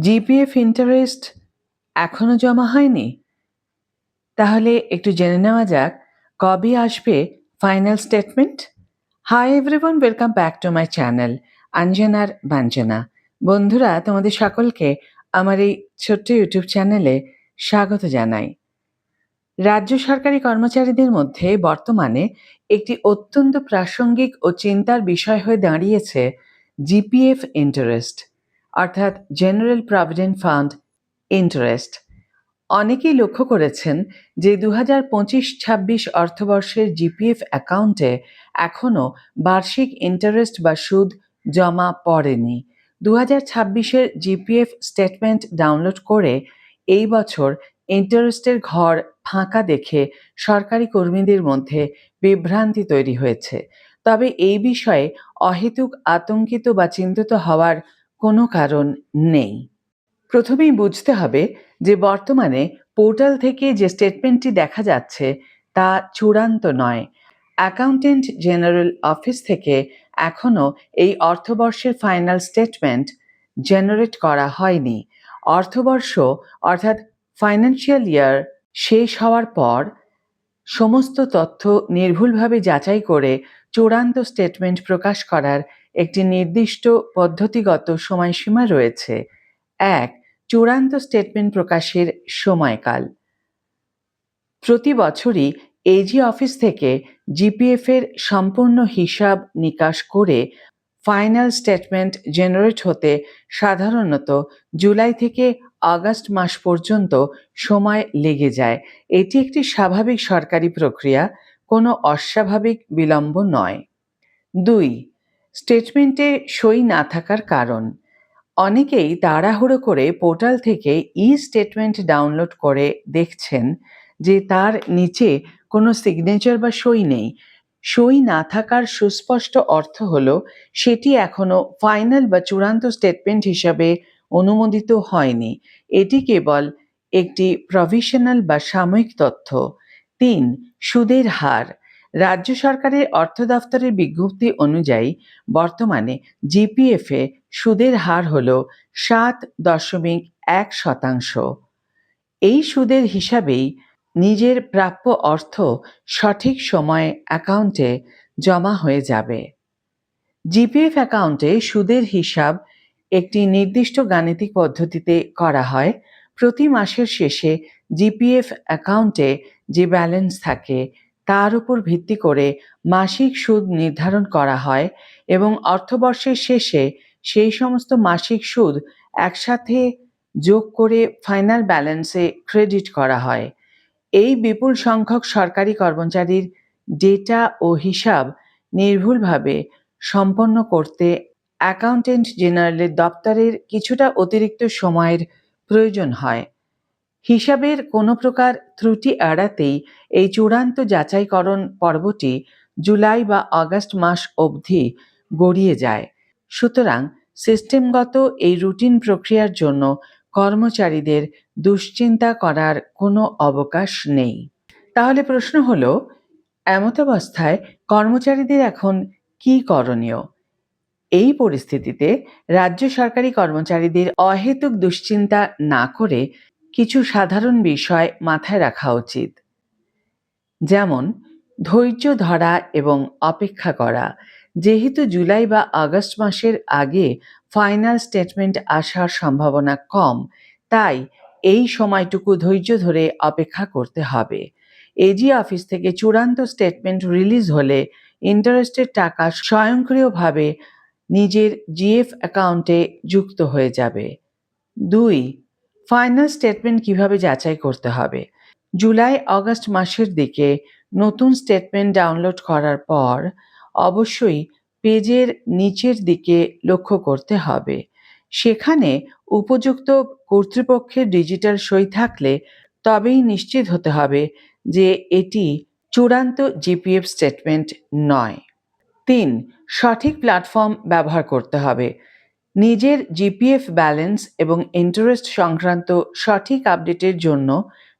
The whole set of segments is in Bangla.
জিপিএফ ইন্টারেস্ট এখনো জমা হয়নি? তাহলে একটু জেনে নেওয়া যাক কবে আসবে final statement. Hi everyone, welcome back to my channel অঞ্জনার বাঞ্জনা। বন্ধুরা, তোমাদের সকলকে আমার এই ছোট্ট ইউটিউব চ্যানেলে স্বাগত জানাই। রাজ্য সরকারি কর্মচারীদের মধ্যে বর্তমানে একটি অত্যন্ত প্রাসঙ্গিক ও চিন্তার বিষয় হয়ে দাঁড়িয়েছে জিপিএফ ইন্টারেস্ট, অর্থাৎ জেনারেল প্রভিডেন্ট ফান্ড ইন্টারেস্ট। অনেকেই লক্ষ্য করেছেন যে 2025-26 অর্থবর্ষের জিপিএফ অ্যাকাউন্টে এখনও বার্ষিক ইন্টারেস্ট বা সুদ জমা পড়েনি। 2026-এর জিপিএফ স্টেটমেন্ট ডাউনলোড করে এই বছর ইন্টারেস্টের ঘর ফাঁকা দেখে সরকারি কর্মীদের মধ্যে বিভ্রান্তি তৈরি হয়েছে। তবে এই বিষয়ে অহেতুক আতঙ্কিত বা চিন্তিত হওয়ার কোনো কারণ নেই। প্রথমেই বুঝতে হবে যে বর্তমানে পোর্টাল থেকে যে স্টেটমেন্টটি দেখা যাচ্ছে তা চূড়ান্ত নয়। অ্যাকাউন্টেন্ট জেনারেল অফিস থেকে এখনও এই অর্থবর্ষের ফাইনাল স্টেটমেন্ট জেনারেট করা হয়নি। অর্থবর্ষ অর্থাৎ ফাইন্যান্সিয়াল ইয়ার শেষ হওয়ার পর সমস্ত তথ্য নির্ভুলভাবে যাচাই করে চূড়ান্ত স্টেটমেন্ট প্রকাশ করার একটি নির্দিষ্ট পদ্ধতিগত সময়সীমা রয়েছে। 1. চূড়ান্ত স্টেটমেন্ট প্রকাশের সময়কাল। প্রতি বছরই এজি অফিস থেকে জিপিএফ এর সম্পূর্ণ হিসাব নিকাশ করে ফাইনাল স্টেটমেন্ট জেনারেট হতে সাধারণত জুলাই থেকে আগস্ট মাস পর্যন্ত সময় লেগে যায়। এটি একটি স্বাভাবিক সরকারি প্রক্রিয়া, কোনো অস্বাভাবিক বিলম্ব নয়। 2. স্টেটমেন্টে সই না থাকার কারণ। অনেকেই তাড়াহুড়ো করে পোর্টাল থেকে ই স্টেটমেন্ট ডাউনলোড করে দেখছেন যে তার নিচে কোনো সিগনেচার বা সই নেই। সই না থাকার সুস্পষ্ট অর্থ হলো সেটি এখনো ফাইনাল বা চূড়ান্ত স্টেটমেন্ট হিসাবে অনুমোদিত হয়নি। এটি কেবল একটি প্রভিশনাল বা সাময়িক তথ্য। 3. সুদের হার। রাজ্য সরকারের অর্থ দফতরের বিজ্ঞপ্তি অনুযায়ী বর্তমানে জিপিএফে সুদের হার হল 7.1%। এই সুদের হিসাবেই নিজের প্রাপ্য অর্থ সঠিক সময়ে অ্যাকাউন্টে জমা হয়ে যাবে। জিপিএফ অ্যাকাউন্টে সুদের হিসাব একটি নির্দিষ্ট গাণিতিক পদ্ধতিতে করা হয়। প্রতি মাসের শেষে জিপিএফ অ্যাকাউন্টে যে ব্যালেন্স থাকে তার উপর ভিত্তি করে মাসিক সুদ নির্ধারণ করা হয় এবং অর্থবর্ষের শেষে সেই সমস্ত মাসিক সুদ একসাথে যোগ করে ফাইনাল ব্যালেন্সে ক্রেডিট করা হয়। এই বিপুল সংখ্যক সরকারি কর্মচারীর ডেটা ও হিসাব নির্ভুলভাবে সম্পন্ন করতে অ্যাকাউন্টেন্ট জেনারেলের দপ্তরের কিছুটা অতিরিক্ত সময়ের প্রয়োজন হয়। হিসাবের কোনো প্রকার ত্রুটি এড়াতেই এই চূড়ান্ত যাচাইকরণ পর্বটি জুলাই বা আগস্ট মাস অবধি গড়িয়ে যায়। সুতরাং সিস্টেমগত এই রুটিন প্রক্রিয়ার জন্য কর্মচারীদের দুশ্চিন্তা করার কোনো অবকাশ নেই। তাহলে প্রশ্ন হলো, এমতাবস্থায় কর্মচারীদের এখন কি করণীয়? এই পরিস্থিতিতে রাজ্য সরকারি কর্মচারীদের অহেতুক দুশ্চিন্তা না করে কিছু সাধারণ বিষয় মাথায় রাখা উচিত। যেমন ধৈর্য ধরা এবং অপেক্ষা করা। যেহেতু জুলাই বা আগস্ট মাসের আগে ফাইনাল স্টেটমেন্ট আসার সম্ভাবনা কম, তাই এই সময়টুকু ধৈর্য ধরে অপেক্ষা করতে হবে। এজি অফিস থেকে চূড়ান্ত স্টেটমেন্ট রিলিজ হলে ইন্টারেস্টের টাকা স্বয়ংক্রিয়ভাবে নিজের জিএফ অ্যাকাউন্টে যুক্ত হয়ে যাবে। 2. ফাইনাল স্টেটমেন্ট কিভাবে যাচাই করতে হবে? জুলাই আগস্ট মাসের দিকে নতুন স্টেটমেন্ট ডাউনলোড করার পর অবশ্যই পেজের নিচের দিকে লক্ষ্য করতে হবে। সেখানে উপযুক্ত কর্তৃপক্ষের ডিজিটাল সই থাকলে তবেই নিশ্চিত হতে হবে যে এটি চূড়ান্ত জিপিএফ স্টেটমেন্ট নয়। 3. সঠিক প্ল্যাটফর্ম ব্যবহার করতে হবে। নিজের জিপিএফ ব্যালেন্স এবং ইন্টারেস্ট সংক্রান্ত সঠিক আপডেটের জন্য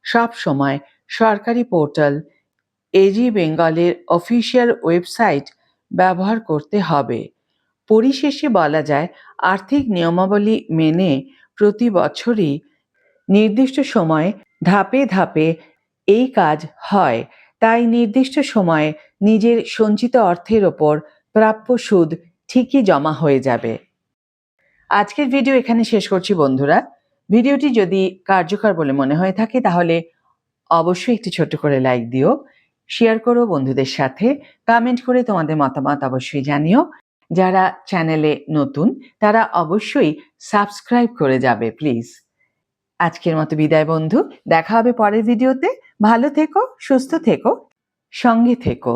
সব সময় সরকারি পোর্টাল, এজি বেঙ্গলের অফিসিয়াল ওয়েবসাইট ব্যবহার করতে হবে। পরিশেষে বলা যায়, আর্থিক নিয়মাবলী মেনে প্রতি বছরই নির্দিষ্ট সময়ে ধাপে ধাপে এই কাজ হয়, তাই নির্দিষ্ট সময়ে নিজের সঞ্চিত অর্থের ওপর প্রাপ্য সুদ ঠিকই জমা হয়ে যাবে। আজকের ভিডিও এখানে শেষ করছি বন্ধুরা। ভিডিওটি যদি কার্যকর বলে মনে হয়ে থাকে তাহলে অবশ্যই একটি ছোট্ট করে লাইক দিও, শেয়ার করো বন্ধুদের সাথে, কমেন্ট করে তোমাদের মতামত অবশ্যই জানিও। যারা চ্যানেলে নতুন তারা অবশ্যই সাবস্ক্রাইব করে যাবে প্লিজ। আজকের মতো বিদায় বন্ধু, দেখা হবে পরের ভিডিওতে। ভালো থেকো, সুস্থ থেকো, সঙ্গে থেকো।